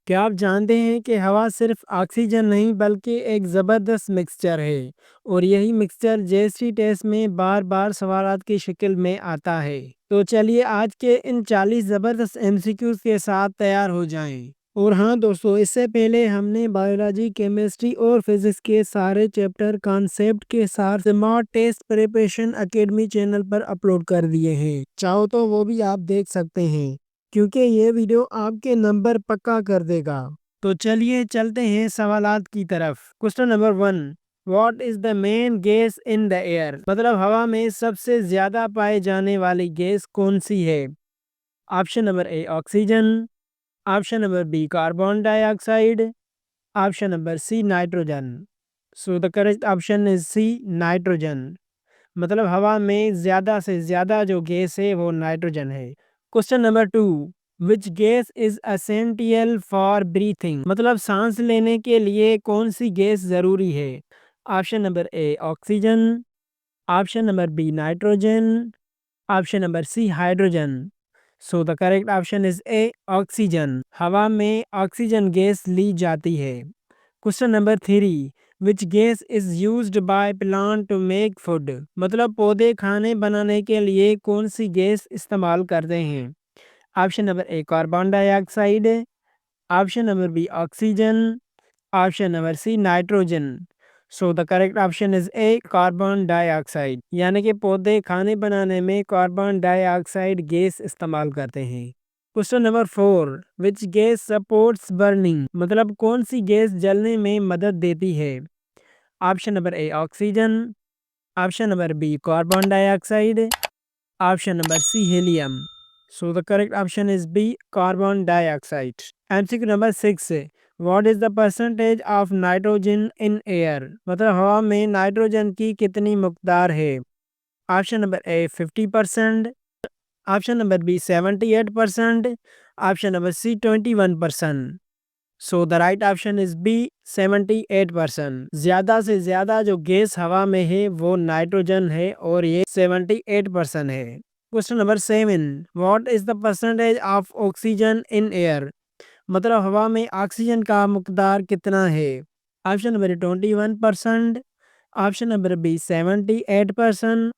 क्या आप जानते हैं कि हवा सिर्फ ऑक्सीजन नहीं बल्कि एक ज़बरदस्त मिक्सचर है और यही मिक्सचर जीएसटी टेस्ट में बार बार सवालात की शक्ल में आता है। तो चलिए आज के इन 40 ज़बरदस्त एमसीक्यूज के साथ तैयार हो जाएं। और हाँ दोस्तों, इससे पहले हमने बायोलॉजी, केमिस्ट्री और फिजिक्स के सारे चैप्टर कॉन्सेप्ट के साथ smart test preparation academy channel पर अपलोड कर दिए हैं। चाहो तो वो भी आप देख सकते हैं, क्योंकि ये वीडियो आपके नंबर पक्का कर देगा। तो चलिए चलते हैं सवालात की तरफ। Question number 1, what is the main gas in the air? मतलब हवा में सबसे ज्यादा पाए जाने वाली गैस कौन सी है? Option number A oxygen, option number B carbon dioxide, option number C nitrogen. So the correct option is C nitrogen. मतलब हवा में ज्यादा से ज्यादा जो गैस है वो नाइट्रोजन है। Question number 2, which gas is essential for breathing? मतलब सांस लेने के लिए कौन सी गैस जरूरी है? Option number A oxygen, option number B nitrogen, option number C hydrogen. So the correct option is A oxygen. हवा में ऑक्सीजन गैस ली जाती है। Question number 3, which gas is used by plant to make food? मतलब पौधे खाने बनाने के लिए कौन सी गैस इस्तेमाल करते हैं? Option number A carbon dioxide, option number B oxygen, option number C nitrogen. So the correct option is A carbon dioxide, यानी कि पौधे खाने बनाने में कार्बन डाइऑक्साइड गैस इस्तेमाल करते हैं। Question number 4, which gas supports burning? मतलब कौन सी गैस जलने में मदद देती है? Option number A oxygen, option number B carbon dioxide, option number C helium. So the correct option is B carbon dioxide. MCQ number 6, what is the percentage of nitrogen in air? मतलब हवा में nitrogen की कितनी मकदार है? Option number A 50%, option number B 78%, option number C 21%। So the right option is B 78%। ज्यादा से ज्यादा जो गैस हवा में है वो नाइट्रोजन है और ये 78% है। Question number 7, what is the percentage of oxygen in air? मतलब हवा में ऑक्सीजन का मकदार कितना है? Option number 21%, option number B 78%,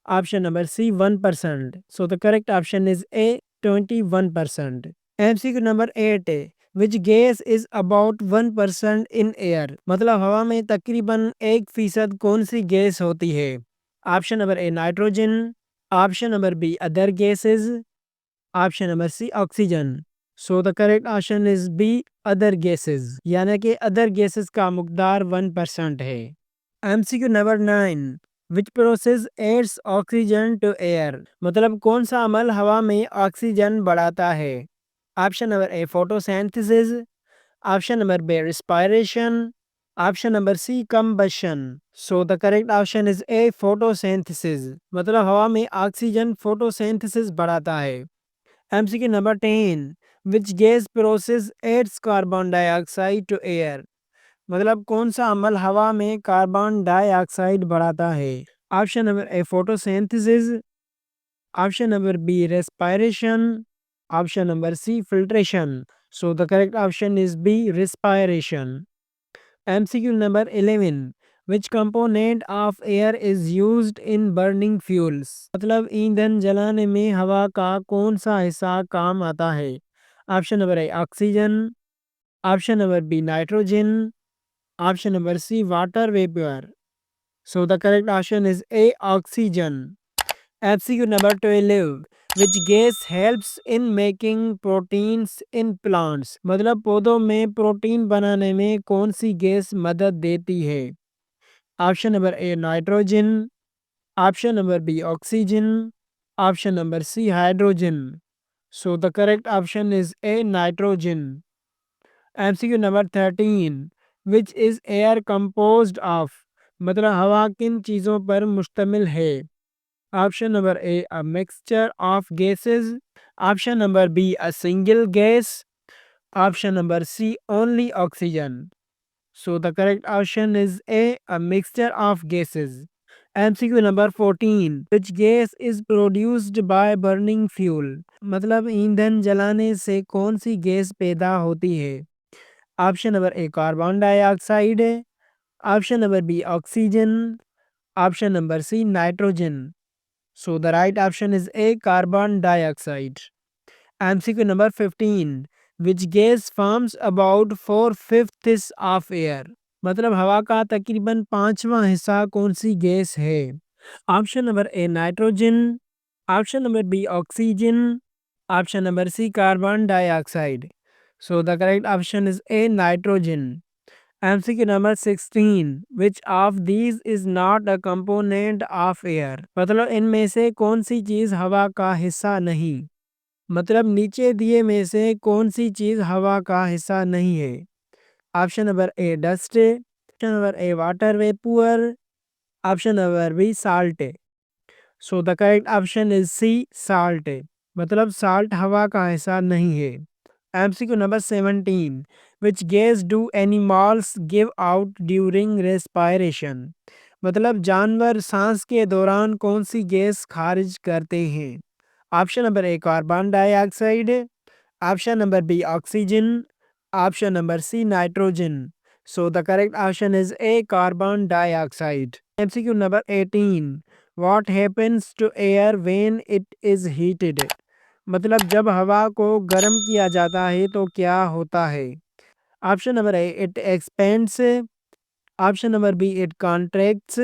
option number C 1%। So the correct option is A 21%। MCQ number 8, which gas is about 1% in air? मतलब हवा में तकरीबन 1% कौन सी गैस होती है? Option number A nitrogen, option number B other gases, option number C oxygen. So the correct option is B other gases, यानी कि अदर गैसेज का मकदार 1% है। MCQ number 9, which process aids oxygen to air? मतलब कौन सा अमल हवा में ऑक्सीजन बढ़ाता है? Option number A photosynthesis, option number B respiration, option number C combustion. So the correct option is A photosynthesis. मतलब हवा में ऑक्सीजन फोटोसिंथेसिस बढ़ाता है। MCQ number 10, which gas process aids carbon dioxide to air? मतलब कौन सा अमल हवा में कार्बन डाइऑक्साइड बढ़ाता है? Option number A photosynthesis, option number B respiration, option number C filtration. So the correct option is B respiration. MCQ number 11, which component of air is used in burning fuels? मतलब ईंधन जलाने में हवा का कौन सा हिस्सा काम आता है? Option number A oxygen, option number B nitrogen, option number C water vapour. So the correct option is A oxygen. MCQ number 12, which gas helps in making proteins in plants? मतलब पौधों में प्रोटीन बनाने में कौन सी gas मदद देती है? Option number A nitrogen, option number B oxygen, option number C hydrogen. So the correct option is A nitrogen. MCQ number 13, which is air composed of? मतलब हवा किन चीज़ों पर मुश्तमिल है? Option number A a mixture of gases, option number B a single gas, option number C only oxygen. So the correct option is A a mixture of gases. MCQ number 14, which gas is produced by burning fuel? मतलब ईंधन जलाने से कौन सी gas पैदा होती है? Option number A, carbon dioxide. Option number B, oxygen. Option number C, nitrogen. So the right option is A, carbon dioxide. MCQ number 15. Which gas forms about 4/5 of air? मतलब हवा का तकरीबन पांचवा हिस्सा कौन सी गैस है? Option number A nitrogen, option number B oxygen, option number C carbon dioxide. So the correct option is A, nitrogen. MCQ number 16. Which of these is not a component of air? मतलब इनमें से कौन सी चीज हवा का हिस्सा नहीं? मतलब नीचे दिए में से कौन सी चीज हवा का हिस्सा नहीं है? Option number A dust, option number A water vapour, option number B salt. So the correct option is C salt. मतलब साल्ट हवा का हिस्सा नहीं है. MCQ number 17. Which gas do animals give out during respiration? मतलब जानवर सांस के दौरान कौन सी गैस खारिज करते हैं? Option number A carbon dioxide, option number B oxygen, option number C nitrogen. So the correct option is A carbon dioxide. MCQ number 18. What happens to air when it is heated? मतलब जब हवा को गर्म किया जाता है तो क्या होता है? Option number A it expands, option number B it contracts,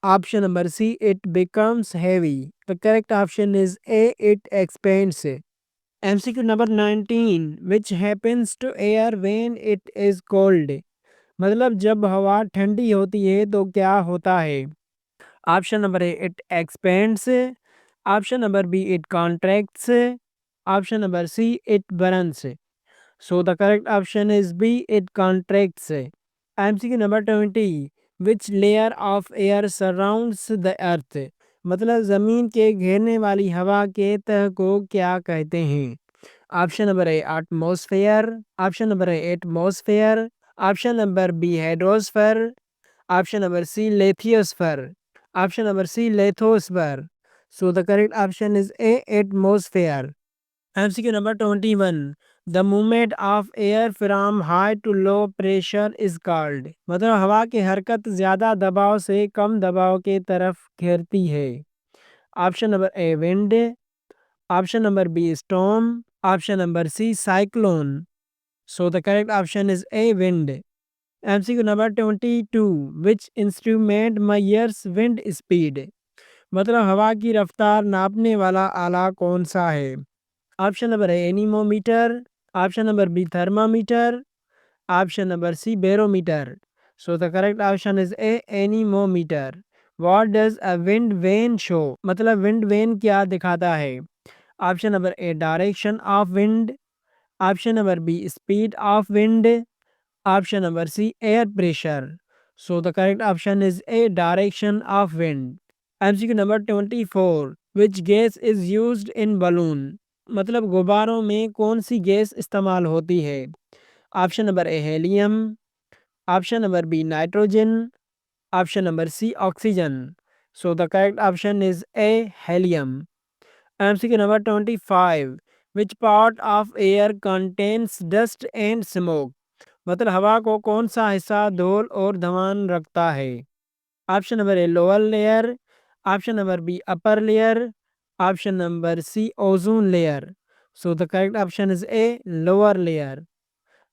option number C it becomes heavy. The correct option is A it expands. MCQ number 19. Which happens to air when it is cold? मतलब जब हवा ठंडी होती है तो क्या होता है? Option number A it expands, option number B it contracts, option number C it Burns. So the correct option is B it contracts. MCQ number 20. Which layer of air surrounds the earth? मतलब ज़मीन के घेरने वाली हवा के तह को क्या कहते हैं? Option number A atmosphere, option number A atmosphere, option number B hydrosphere, option number C lithosphere, option number C lithosphere. So the correct option is A atmosphere. MCQ number 21. The movement of air from high to low pressure is called? मतलब हवा की हरकत ज़्यादा दबाव से कम दबाव के तरफ घेरती है. Option number A wind, option number B storm, option number C cyclone. So the correct option is A wind. MCQ number 22. Which instrument measures wind speed? मतलब हवा की रफ्तार नापने वाला आला कौन सा है? Option number A anemometer, option number B thermometer, option number C barometer. So the correct option is A anemometer. What does a wind vane show? मतलब विंड वेन क्या दिखाता है? Option number A direction of wind, option number B speed of wind, option number C air pressure. So the correct option is A direction of wind. MCQ number 24. Which gas is used in balloon? मतलब गुब्बारों में कौन सी gas इस्तेमाल होती है? Option number A helium, option number B nitrogen, option number C oxygen. So the correct option is A helium. MCQ number 25. Which part of air contains dust and smoke? मतलब हवा को कौन सा हिस्सा धूल और धुआं रखता है? Option number A lower layer, option number B upper layer, option number C ozone layer. So the correct option is A lower layer.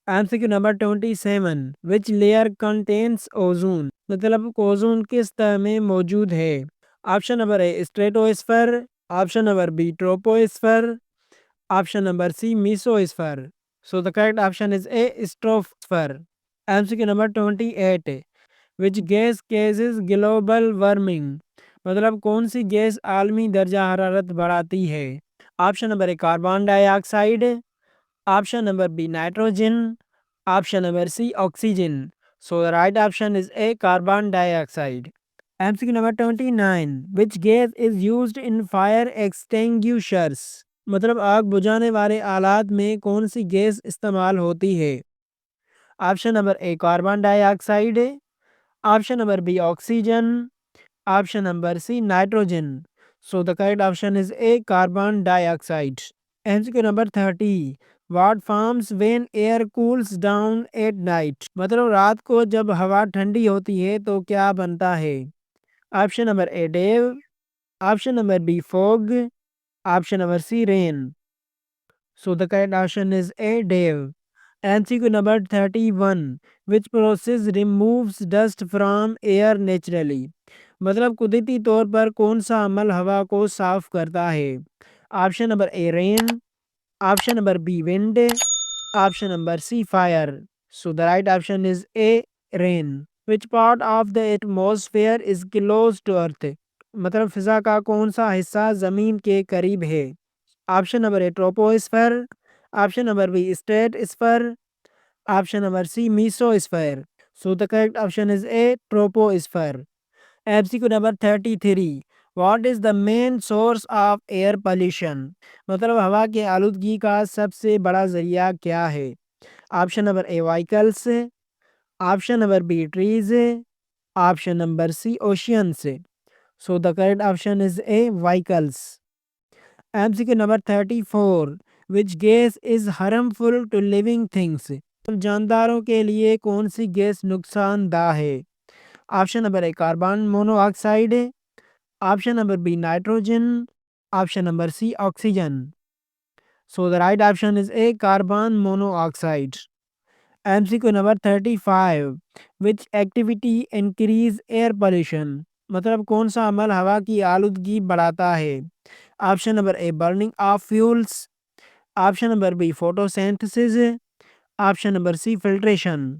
MCQ number 27. Which layer contains ozone? मतलब ओजोन किस तरह में मौजूद है? Option number A stratosphere, option number B troposphere, option number C mesosphere. So the correct option is A stratosphere. MCQ number 28. Which gas causes global warming? मतलब कौन सी gas आलमी दर्जा हरारत बढ़ाती है? Option number A carbon dioxide, option number B nitrogen, option number C oxygen. So the right option is A carbon dioxide. MCQ number 29. Which gas is used in fire extinguishers? मतलब आग बुझाने वाले आलात में कौन सी गैस इस्तेमाल होती है? Option number A carbon dioxide, option number B oxygen, option number C nitrogen. So the correct option is A carbon dioxide. MCQ number 30. What forms when air cools down at night. मतलब रात को जब हवा ठंडी होती है तो क्या बनता है। Option number A dew, option number B fog, option number C rain. So the correct option is A dew. MCQ number 31, which process removes dust from air naturally। मतलब कुदरती तौर पर कौन सा अमल हवा को साफ करता है। Option number A rain, option number B wind, option number C fire. So the right option is A rain. Which part of the atmosphere is close to earth. मतलब फिजा का कौन सा हिस्सा जमीन के करीब है। Option number A troposphere, option number B stratosphere, option number C mesosphere. So the correct option is A troposphere. MCQ number 33, what is the main source of air pollution. मतलब हवा के आलूदगी का सबसे बड़ा जरिया क्या है। Option number A vehicles, option number B trees, option number C oceans. So the correct option is A vehicles. MCQ number 34, which gas is harmful to living things। जानदारों के लिए कौन सी गैस नुकसानदा है। Option number A carbon monoxide, option number B nitrogen, option number C oxygen. So the right option is A carbon monoxide. MCQ number 35, which activity increase air pollution. मतलब कौन सा अमल हवा की आलूदगी बढ़ाता है। Option number A burning of fuels, option number B photosynthesis, option number C filtration.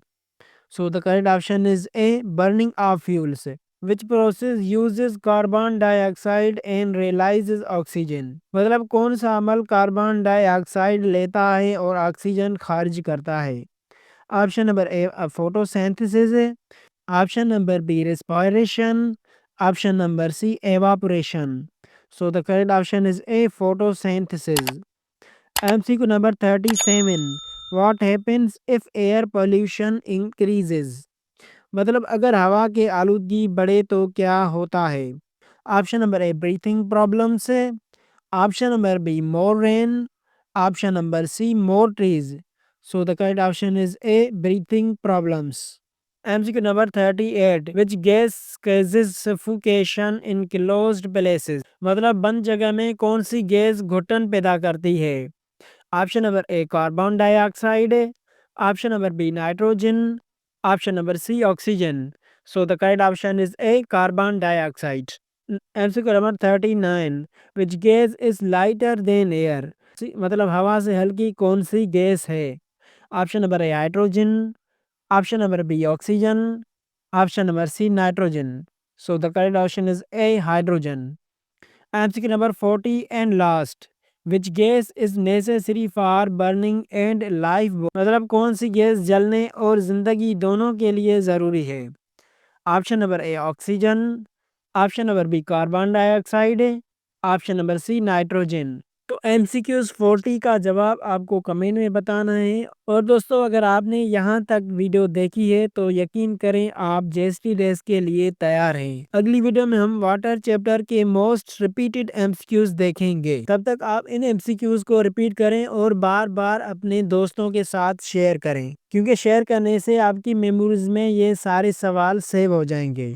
So the correct option is A burning of fuels. Which process uses carbon dioxide and releases oxygen. मतलब कौन सा अमल carbon dioxide लेता है और oxygen खारिज करता है। Option number A photosynthesis, option number B respiration, option number C evaporation. So the correct option is A photosynthesis. MCQ number 37, what happens if air pollution increases। मतलब अगर हवा के आलूदगी बढ़े तो क्या होता है। Option number A breathing problem से, option number B more rain, option number C more trees. So the correct option is A breathing problems. MCQ number 38, which gas causes suffocation in closed places। मतलब बंद जगह में कौन सी gas घुटन पैदा करती है। Option number A carbon dioxide, option number B nitrogen, option number C oxygen. So the correct option is A carbon dioxide. MCQ number 39, which gas is lighter than air. मतलब हवा से हल्की कौन सी गैस है। Option number A hydrogen, option number B oxygen, option number C nitrogen. So the correct option is A hydrogen. MCQ number 40 and last, which gas is necessary for burning and life। मतलब कौन सी gas जलने और जिंदगी दोनों के लिए ज़रूरी है। Option number A oxygen, option number B carbon dioxide, option number C nitrogen. तो MCQs 40 का जवाब आपको कमेंट में बताना है। और दोस्तों अगर आपने यहाँ तक वीडियो देखी है तो यकीन करें आप JST रेस के लिए तैयार हैं। अगली वीडियो में हम वाटर चैप्टर के मोस्ट रिपीटेड MCQs देखेंगे। तब तक आप इन MCQs को रिपीट करें और बार बार अपने दोस्तों के साथ शेयर करें, क्योंकि शेयर करने से आपकी मेमोरीज में ये सारे सवाल सेव हो जाएंगे।